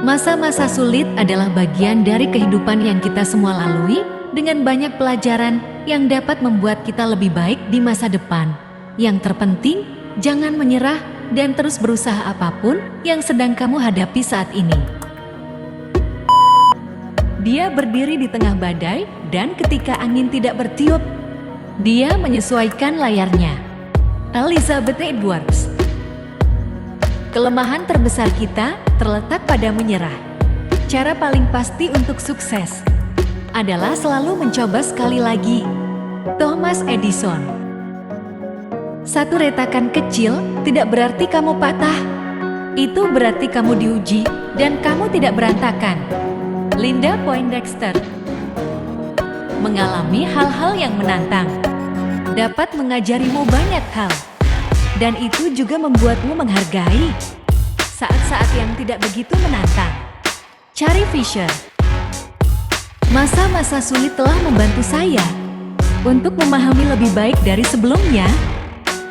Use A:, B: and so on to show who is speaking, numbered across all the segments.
A: Masa-masa sulit adalah bagian dari kehidupan yang kita semua lalui, dengan banyak pelajaran yang dapat membuat kita lebih baik di masa depan. Yang terpenting, jangan menyerah dan terus berusaha apapun yang sedang kamu hadapi saat ini. Dia berdiri di tengah badai, dan ketika angin tidak bertiup, dia menyesuaikan layarnya. Elizabeth Edwards. Kelemahan terbesar kita terletak pada menyerah. Cara paling pasti untuk sukses adalah selalu mencoba sekali lagi. Thomas Edison. Satu retakan kecil tidak berarti kamu patah. Itu berarti kamu diuji dan kamu tidak berantakan. Linda Poindexter. Mengalami hal-hal yang menantang dapat mengajarimu banyak hal, dan itu juga membuatmu menghargai saat-saat yang tidak begitu menantang. Carrie Fisher. Masa-masa sulit telah membantu saya untuk memahami lebih baik dari sebelumnya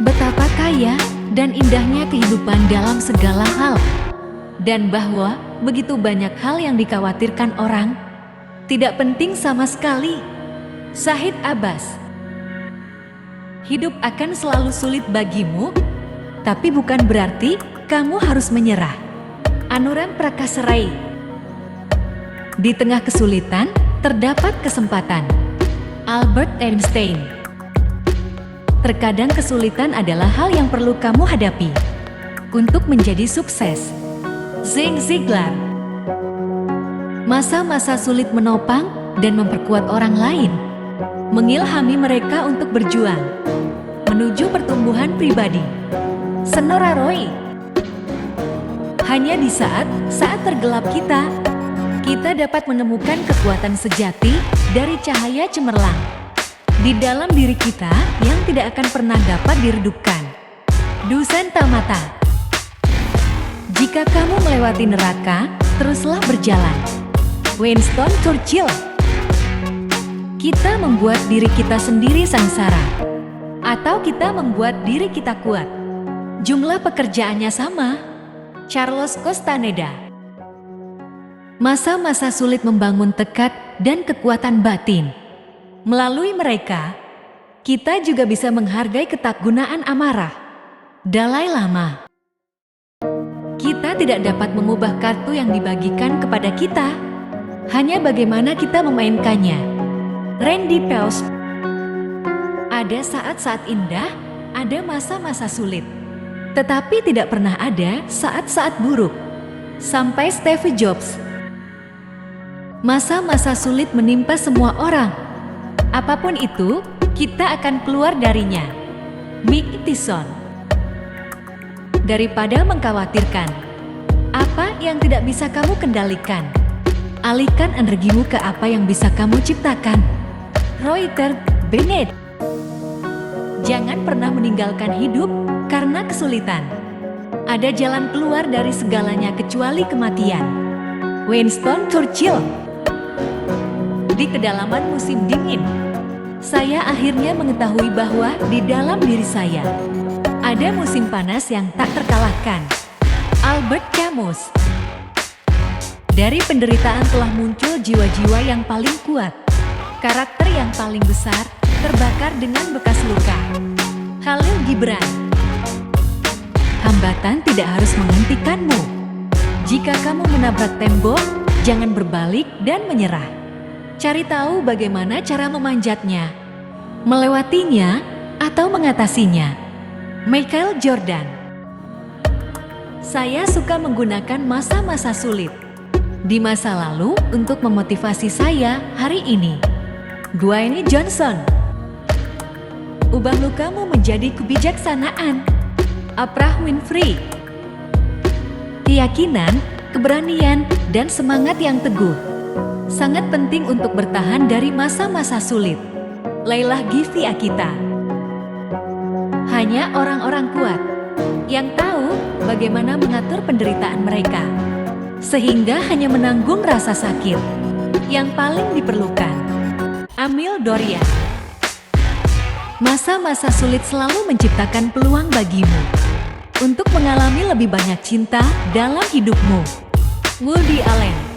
A: betapa kaya dan indahnya kehidupan dalam segala hal, dan bahwa begitu banyak hal yang dikhawatirkan orang tidak penting sama sekali. Syahid Abbas. Hidup akan selalu sulit bagimu, tapi bukan berarti kamu harus menyerah. Anurag Prakasa Ray. Di tengah kesulitan, terdapat kesempatan. Albert Einstein. Terkadang kesulitan adalah hal yang perlu kamu hadapi untuk menjadi sukses. Zig Ziglar. Masa-masa sulit menopang dan memperkuat orang lain, mengilhami mereka untuk berjuang menuju pertumbuhan pribadi. Senora Roy. Hanya di saat tergelap kita dapat menemukan kekuatan sejati dari cahaya cemerlang di dalam diri kita yang tidak akan pernah dapat diredupkan. Dusan Tamata. Jika kamu melewati neraka, teruslah berjalan. Winston Churchill. Kita membuat diri kita sendiri sengsara, atau kita membuat diri kita kuat. Jumlah pekerjaannya sama. Carlos Castaneda. Masa-masa sulit membangun tekad dan kekuatan batin. Melalui mereka, kita juga bisa menghargai ketakgunaan amarah. Dalai Lama. Kita tidak dapat mengubah kartu yang dibagikan kepada kita, hanya bagaimana kita memainkannya. Randy Peus. Ada saat-saat indah, ada masa-masa sulit, tetapi tidak pernah ada saat-saat buruk. Sampai Steve Jobs. Masa-masa sulit menimpa semua orang. Apapun itu, kita akan keluar darinya. Mickey Tyson. Daripada mengkhawatirkan apa yang tidak bisa kamu kendalikan, alihkan energimu ke apa yang bisa kamu ciptakan. Reuter Bennett. Jangan pernah meninggalkan hidup karena kesulitan. Ada jalan keluar dari segalanya kecuali kematian. Winston Churchill. Di kedalaman musim dingin, saya akhirnya mengetahui bahwa di dalam diri saya ada musim panas yang tak terkalahkan. Albert Camus. Dari penderitaan telah muncul jiwa-jiwa yang paling kuat. Karakter yang paling besar terbakar dengan bekas luka. Khalil Gibran. Hambatan tidak harus menghentikanmu. Jika kamu menabrak tembok, jangan berbalik dan menyerah. Cari tahu bagaimana cara memanjatnya, melewatinya, atau mengatasinya. Michael Jordan. Saya suka menggunakan masa-masa sulit di masa lalu untuk memotivasi saya hari ini. Dwayne Johnson. Ubah lukamu menjadi kebijaksanaan. Oprah Winfrey. Keyakinan, keberanian, dan semangat yang teguh sangat penting untuk bertahan dari masa-masa sulit. Leila Givi Akita. Hanya orang-orang kuat yang tahu bagaimana mengatur penderitaan mereka, sehingga hanya menanggung rasa sakit yang paling diperlukan. Amil Dorian. Masa-masa sulit selalu menciptakan peluang bagimu untuk mengalami lebih banyak cinta dalam hidupmu. Woody Allen